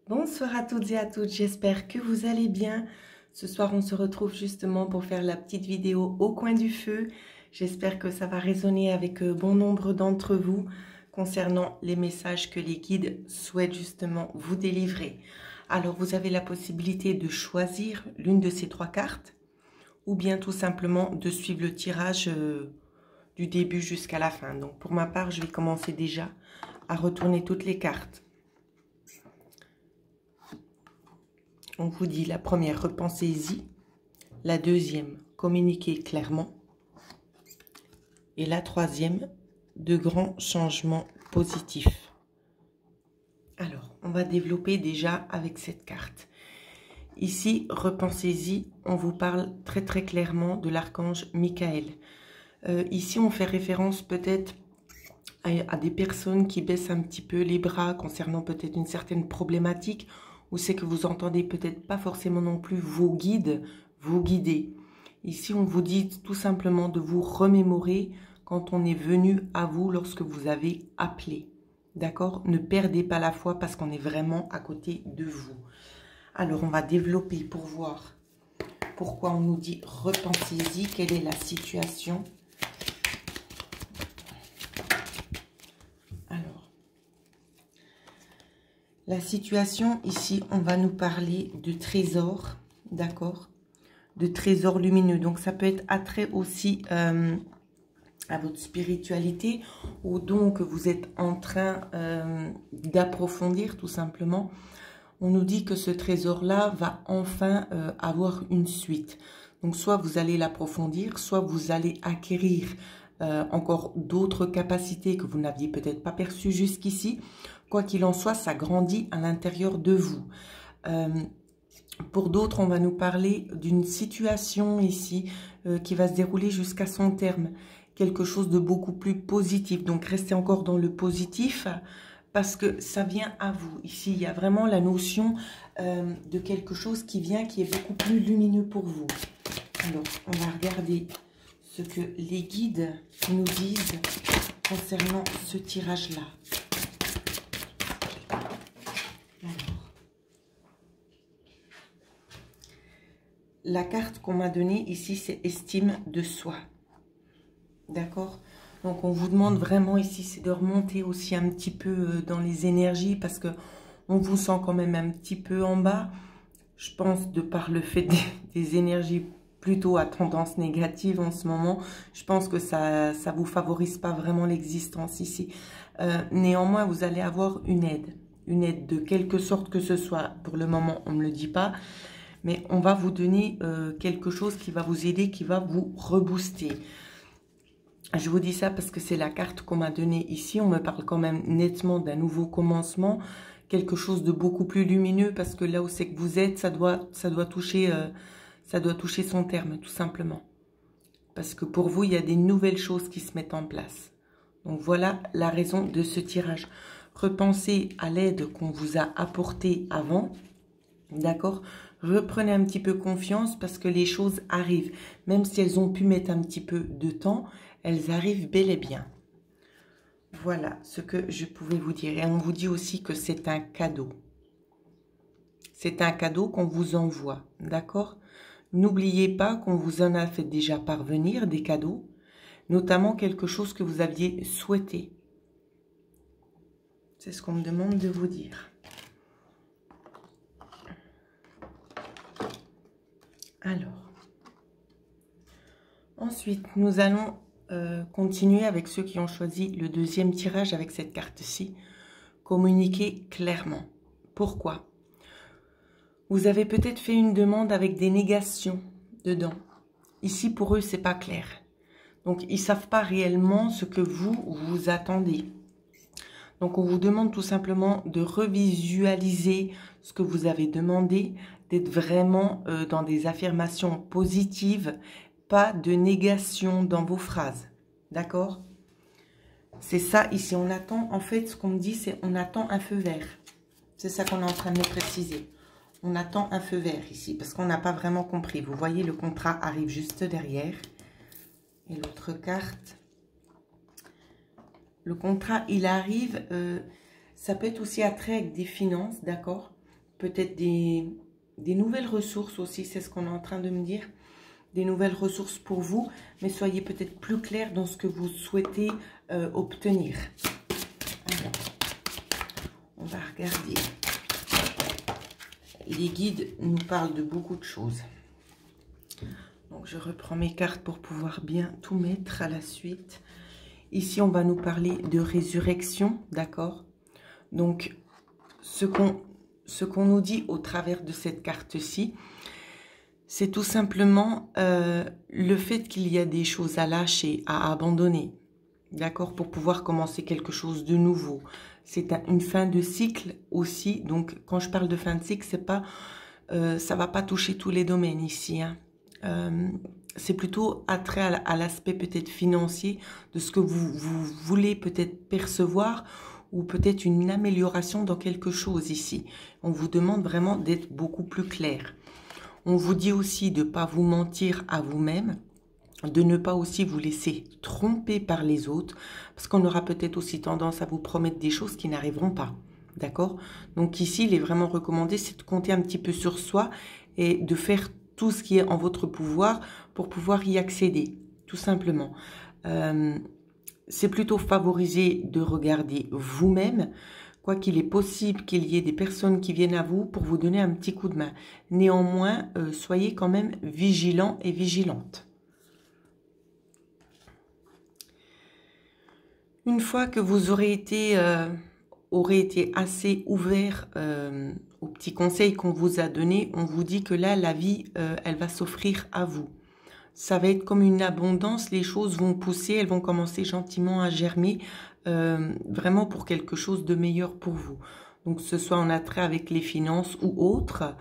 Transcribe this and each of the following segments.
Bonsoir à toutes et à tous, j'espère que vous allez bien. Ce soir, on se retrouve justement pour faire la petite vidéo au coin du feu. J'espère que ça va résonner avec bon nombre d'entre vous concernant les messages que les guides souhaitent justement vous délivrer. Alors, vous avez la possibilité de choisir l'une de ces trois cartes ou bien tout simplement de suivre le tirage du début jusqu'à la fin. Donc, pour ma part, je vais commencer déjà à retourner toutes les cartes. On vous dit la première, repensez-y. La deuxième, communiquez clairement. Et la troisième, de grands changements positifs. Alors, on va développer déjà avec cette carte. Ici, repensez-y, on vous parle très très clairement de l'archange Michael. Ici, on fait référence peut-être à des personnes qui baissent un petit peu les bras concernant peut-être une certaine problématique, ou c'est que vous entendez peut-être pas forcément non plus vos guides vous guider. Ici, on vous dit tout simplement de vous remémorer quand on est venu à vous lorsque vous avez appelé. D'accord? Ne perdez pas la foi parce qu'on est vraiment à côté de vous. Alors, on va développer pour voir pourquoi on nous dit repensez-y, quelle est la situation. La situation, ici, on va nous parler de trésors, d'accord? De trésors lumineux. Donc, ça peut être attrait aussi à votre spiritualité ou donc vous êtes en train d'approfondir tout simplement. On nous dit que ce trésor-là va enfin avoir une suite. Donc, soit vous allez l'approfondir, soit vous allez acquérir encore d'autres capacités que vous n'aviez peut-être pas perçues jusqu'ici. Quoi qu'il en soit, ça grandit à l'intérieur de vous. Pour d'autres, on va nous parler d'une situation ici qui va se dérouler jusqu'à son terme. Quelque chose de beaucoup plus positif. Donc, restez encore dans le positif parce que ça vient à vous. Ici, il y a vraiment la notion de quelque chose qui vient, qui est beaucoup plus lumineux pour vous. Alors, on va regarder ce que les guides nous disent concernant ce tirage-là. La carte qu'on m'a donnée ici, c'est estime de soi. D'accord? Donc, on vous demande vraiment ici, c'est de remonter aussi un petit peu dans les énergies parce que on vous sent quand même un petit peu en bas. Je pense de par le fait des énergies plutôt à tendance négative en ce moment. Je pense que ça vous favorise pas vraiment l'existence ici. Néanmoins, vous allez avoir une aide de quelque sorte que ce soit. Pour le moment, on ne me le dit pas. Mais on va vous donner quelque chose qui va vous aider, qui va vous rebooster. Je vous dis ça parce que c'est la carte qu'on m'a donnée ici. On me parle quand même nettement d'un nouveau commencement. Quelque chose de beaucoup plus lumineux parce que là où c'est que vous êtes, ça doit toucher son terme, tout simplement. Parce que pour vous, il y a des nouvelles choses qui se mettent en place. Donc voilà la raison de ce tirage. Repensez à l'aide qu'on vous a apportée avant. D'accord? Reprenez un petit peu confiance parce que les choses arrivent. Même si elles ont pu mettre un petit peu de temps, elles arrivent bel et bien. Voilà ce que je pouvais vous dire. Et on vous dit aussi que c'est un cadeau. C'est un cadeau qu'on vous envoie. D'accord? N'oubliez pas qu'on vous en a fait déjà parvenir des cadeaux. Notamment quelque chose que vous aviez souhaité. C'est ce qu'on me demande de vous dire. Alors, ensuite, nous allons continuer avec ceux qui ont choisi le deuxième tirage avec cette carte-ci. Communiquer clairement. Pourquoi? Vous avez peut-être fait une demande avec des négations dedans. Ici, pour eux, c'est pas clair. Donc, ils ne savent pas réellement ce que vous attendez. Donc, on vous demande tout simplement de revisualiser ce que vous avez demandé, d'être vraiment dans des affirmations positives, pas de négation dans vos phrases. D'accord? C'est ça ici. On attend, en fait, ce qu'on me dit, c'est on attend un feu vert. C'est ça qu'on est en train de me préciser. On attend un feu vert ici, parce qu'on n'a pas vraiment compris. Vous voyez, le contrat arrive juste derrière. Et l'autre carte... Le contrat, il arrive, ça peut être aussi attrait avec des finances, d'accord? peut-être des nouvelles ressources aussi, c'est ce qu'on est en train de me dire. Des nouvelles ressources pour vous, mais soyez peut-être plus clair dans ce que vous souhaitez obtenir. Alors, on va regarder. Les guides nous parlent de beaucoup de choses. Donc, je reprends mes cartes pour pouvoir bien tout mettre à la suite. Ici, on va nous parler de résurrection, d'accord? Donc, ce qu'on nous dit au travers de cette carte-ci, c'est tout simplement le fait qu'il y a des choses à lâcher, à abandonner, d'accord, pour pouvoir commencer quelque chose de nouveau. C'est une fin de cycle aussi. Donc, quand je parle de fin de cycle, c'est pas, ça va pas toucher tous les domaines ici, hein. C'est plutôt attrait à l'aspect peut-être financier de ce que vous voulez peut-être percevoir ou peut-être une amélioration dans quelque chose ici. On vous demande vraiment d'être beaucoup plus clair. On vous dit aussi de ne pas vous mentir à vous-même, de ne pas aussi vous laisser tromper par les autres, parce qu'on aura peut-être aussi tendance à vous promettre des choses qui n'arriveront pas. D'accord? Donc ici, il est vraiment recommandé, c'est de compter un petit peu sur soi et de faire tout ce qui est en votre pouvoir pour pouvoir y accéder, tout simplement. C'est plutôt favorisé de regarder vous-même, quoi qu'il est possible qu'il y ait des personnes qui viennent à vous pour vous donner un petit coup de main. Néanmoins, soyez quand même vigilants et vigilantes. Une fois que vous aurez été assez ouvert aux petits conseils qu'on vous a donnés, on vous dit que là, la vie, elle va s'offrir à vous. Ça va être comme une abondance, les choses vont pousser, elles vont commencer gentiment à germer, vraiment pour quelque chose de meilleur pour vous. Donc, que ce soit en attrait avec les finances ou autre,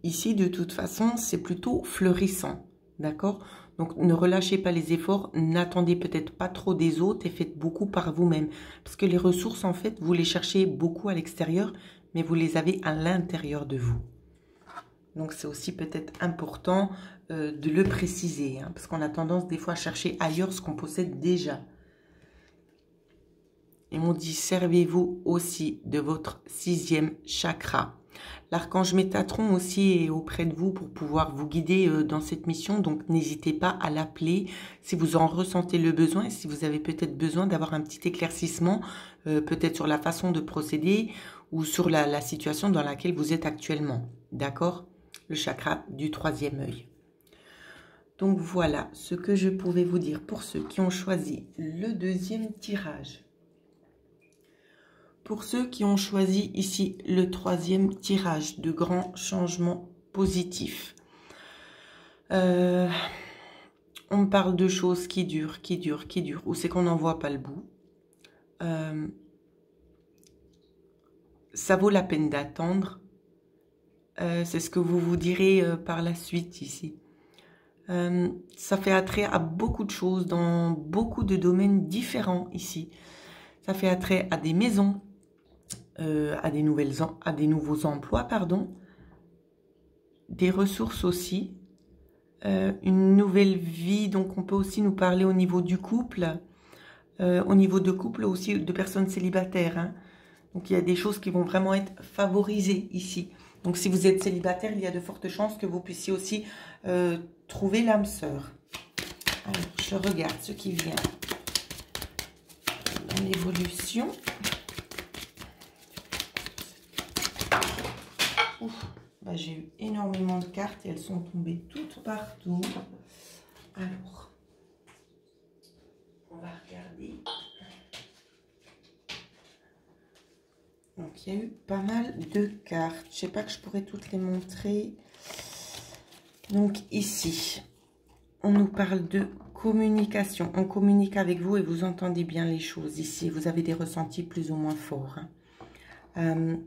ici, de toute façon, c'est plutôt fleurissant, d'accord? Donc, ne relâchez pas les efforts, n'attendez peut-être pas trop des autres et faites beaucoup par vous-même. Parce que les ressources, en fait, vous les cherchez beaucoup à l'extérieur, mais vous les avez à l'intérieur de vous. Donc, c'est aussi peut-être important de le préciser, hein, parce qu'on a tendance des fois à chercher ailleurs ce qu'on possède déjà. Et on dit, servez-vous aussi de votre 6e chakra. L'archange Métatron aussi est auprès de vous pour pouvoir vous guider dans cette mission. Donc, n'hésitez pas à l'appeler si vous en ressentez le besoin. Si vous avez peut-être besoin d'avoir un petit éclaircissement, peut-être sur la façon de procéder ou sur la situation dans laquelle vous êtes actuellement. D'accord? Le chakra du 3e œil. Donc, voilà ce que je pouvais vous dire pour ceux qui ont choisi le 2e tirage. Pour ceux qui ont choisi ici le 3e tirage de grands changements positifs, on parle de choses qui durent, ou c'est qu'on n'en voit pas le bout. Ça vaut la peine d'attendre. C'est ce que vous vous direz par la suite ici. Ça fait attrait à beaucoup de choses dans beaucoup de domaines différents ici. Ça fait attrait à des maisons, à des nouveaux emplois, pardon, des ressources aussi, une nouvelle vie. Donc on peut aussi nous parler au niveau du couple, au niveau de couple aussi, de personnes célibataires, hein. Donc il y a des choses qui vont vraiment être favorisées ici. Donc si vous êtes célibataire, il y a de fortes chances que vous puissiez aussi trouver l'âme sœur. Alors je regarde ce qui vient dans l'évolution. Bah, j'ai eu énormément de cartes et elles sont tombées toutes partout. Alors, on va regarder. Donc, il y a eu pas mal de cartes. Je ne sais pas que je pourrais toutes les montrer. Donc, ici, on nous parle de communication. On communique avec vous et vous entendez bien les choses. Ici, vous avez des ressentis plus ou moins forts, hein.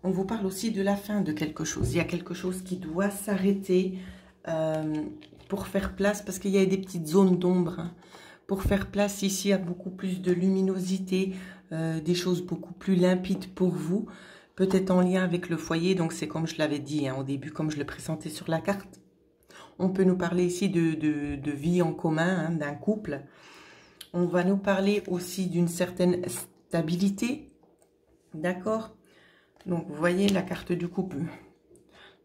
On vous parle aussi de la fin de quelque chose. Il y a quelque chose qui doit s'arrêter pour faire place, parce qu'il y a des petites zones d'ombre, hein, pour faire place ici à beaucoup plus de luminosité, des choses beaucoup plus limpides pour vous, peut-être en lien avec le foyer. Donc c'est comme je l'avais dit, hein, au début, comme je le présentais sur la carte. On peut nous parler ici de vie en commun, hein, d'un couple. On va nous parler aussi d'une certaine stabilité. D'accord? Donc, vous voyez la carte du couple.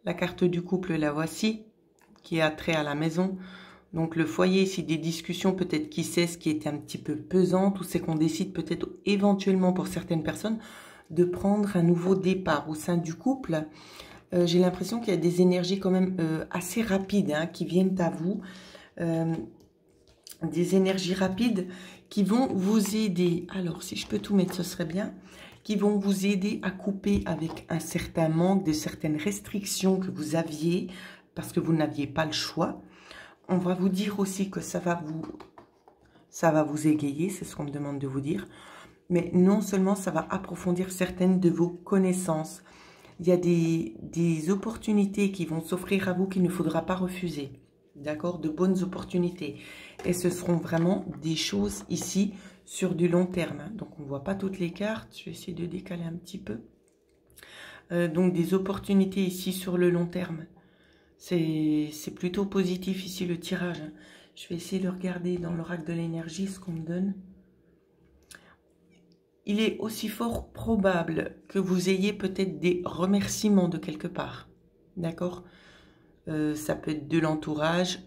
La carte du couple, la voici, qui a trait à la maison. Donc, le foyer, ici, des discussions peut-être qui cessent, qui étaient un petit peu pesantes, ou c'est qu'on décide peut-être éventuellement pour certaines personnes de prendre un nouveau départ au sein du couple. J'ai l'impression qu'il y a des énergies quand même assez rapides hein, qui viennent à vous. Des énergies rapides qui vont vous aider. Alors, si je peux tout mettre, ce serait bien. Qui vont vous aider à couper avec un certain manque, de certaines restrictions que vous aviez, parce que vous n'aviez pas le choix. On va vous dire aussi que ça va vous égayer, c'est ce qu'on me demande de vous dire. Mais non seulement ça va approfondir certaines de vos connaissances. Il y a des opportunités qui vont s'offrir à vous qu'il ne faudra pas refuser. D'accord? De bonnes opportunités. Et ce seront vraiment des choses ici sur du long terme. Donc, on ne voit pas toutes les cartes. Je vais essayer de décaler un petit peu. Donc, des opportunités ici sur le long terme. C'est plutôt positif ici le tirage. Je vais essayer de regarder dans l'oracle de l'énergie ce qu'on me donne. Il est aussi fort probable que vous ayez peut-être des remerciements de quelque part. D'accord? Ça peut être de l'entourage,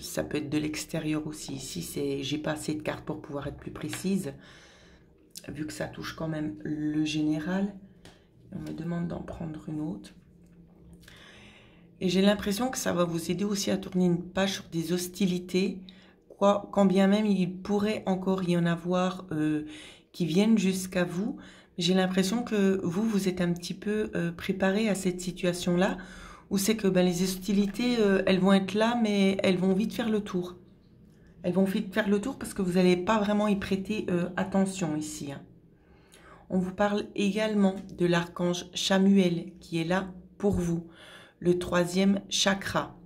ça peut être de l'extérieur aussi. Ici, j'ai pas assez de cartes pour pouvoir être plus précise, vu que ça touche quand même le général. On me demande d'en prendre une autre. Et j'ai l'impression que ça va vous aider aussi à tourner une page sur des hostilités, quand bien même il pourrait encore y en avoir qui viennent jusqu'à vous. J'ai l'impression que vous êtes un petit peu préparé à cette situation-là, où c'est que les hostilités, elles vont être là, mais elles vont vite faire le tour. Elles vont vite faire le tour parce que vous n'allez pas vraiment y prêter attention ici. Hein. On vous parle également de l'archange Chamuel qui est là pour vous, le 3e chakra.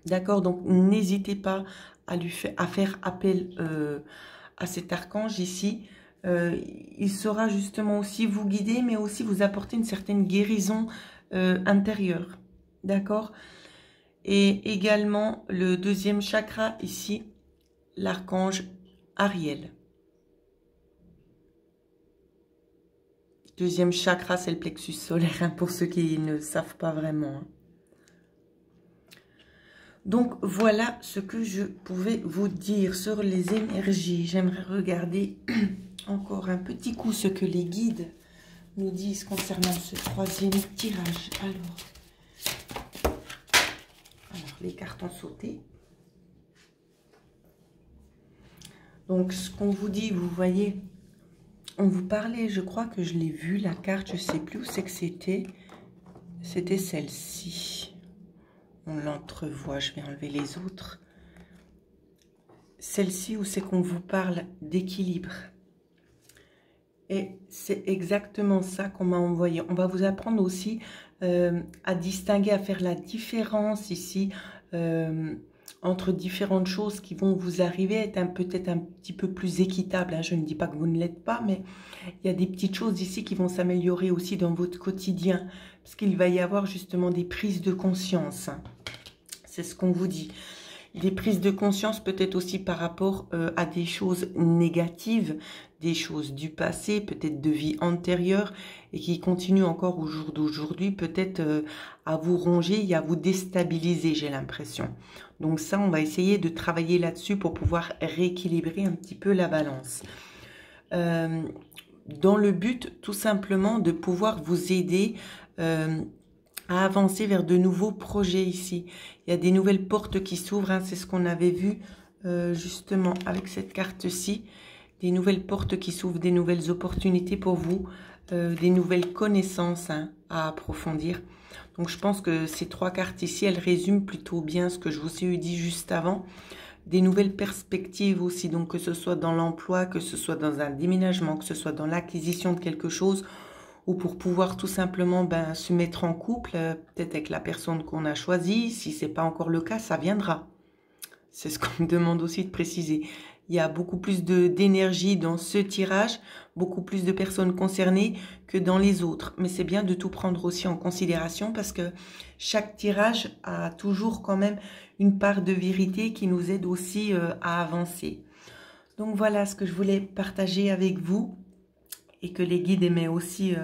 D'accord, donc n'hésitez pas à faire appel à cet archange ici. Il saura justement aussi vous guider, mais aussi vous apporter une certaine guérison intérieure. D'accord? Et également le 2e chakra ici, l'archange Ariel. 2e chakra, c'est le plexus solaire, hein, pour ceux qui ne savent pas vraiment. Hein. Donc, voilà ce que je pouvais vous dire sur les énergies. J'aimerais regarder encore un petit coup ce que les guides nous disent concernant ce 3e tirage. Alors, les cartes ont sauté. Donc, ce qu'on vous dit, vous voyez, on vous parlait, je crois que je l'ai vu, la carte, je ne sais plus où c'est que c'était. C'était celle-ci. On l'entrevoit, je vais enlever les autres. Celle-ci où c'est qu'on vous parle d'équilibre. Et c'est exactement ça qu'on m'a envoyé. On va vous apprendre aussi à distinguer, à faire la différence ici entre différentes choses qui vont vous arriver, être peut-être un petit peu plus équitable. Hein. Je ne dis pas que vous ne l'êtes pas, mais il y a des petites choses ici qui vont s'améliorer aussi dans votre quotidien. Parce qu'il va y avoir justement des prises de conscience. Hein. C'est ce qu'on vous dit. Des prises de conscience peut-être aussi par rapport à des choses négatives, des choses du passé, peut-être de vie antérieure et qui continuent encore au jour d'aujourd'hui, peut-être à vous ronger et à vous déstabiliser, j'ai l'impression. Donc ça, on va essayer de travailler là-dessus pour pouvoir rééquilibrer un petit peu la balance. Dans le but, tout simplement, de pouvoir vous aider à avancer vers de nouveaux projets ici. Il y a des nouvelles portes qui s'ouvrent, hein, c'est ce qu'on avait vu justement avec cette carte-ci. Des nouvelles portes qui s'ouvrent, des nouvelles opportunités pour vous, des nouvelles connaissances hein, à approfondir. Donc je pense que ces 3 cartes ici, elles résument plutôt bien ce que je vous ai dit juste avant. Des nouvelles perspectives aussi, donc que ce soit dans l'emploi, que ce soit dans un déménagement, que ce soit dans l'acquisition de quelque chose, ou pour pouvoir tout simplement se mettre en couple, peut-être avec la personne qu'on a choisie. Si ce n'est pas encore le cas, ça viendra. C'est ce qu'on me demande aussi de préciser. Il y a beaucoup plus d'énergie dans ce tirage, beaucoup plus de personnes concernées que dans les autres. Mais c'est bien de tout prendre aussi en considération parce que chaque tirage a toujours quand même une part de vérité qui nous aide aussi à avancer. Donc voilà ce que je voulais partager avec vous. et que les guides aimaient aussi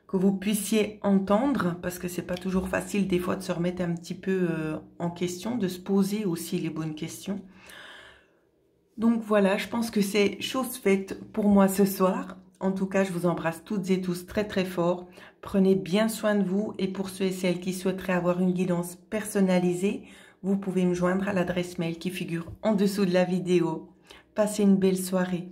que vous puissiez entendre, parce que c'est pas toujours facile des fois de se remettre un petit peu en question, de se poser aussi les bonnes questions. Donc voilà, je pense que c'est chose faite pour moi ce soir. En tout cas, je vous embrasse toutes et tous très très fort. Prenez bien soin de vous et pour ceux et celles qui souhaiteraient avoir une guidance personnalisée, vous pouvez me joindre à l'adresse mail qui figure en dessous de la vidéo. Passez une belle soirée.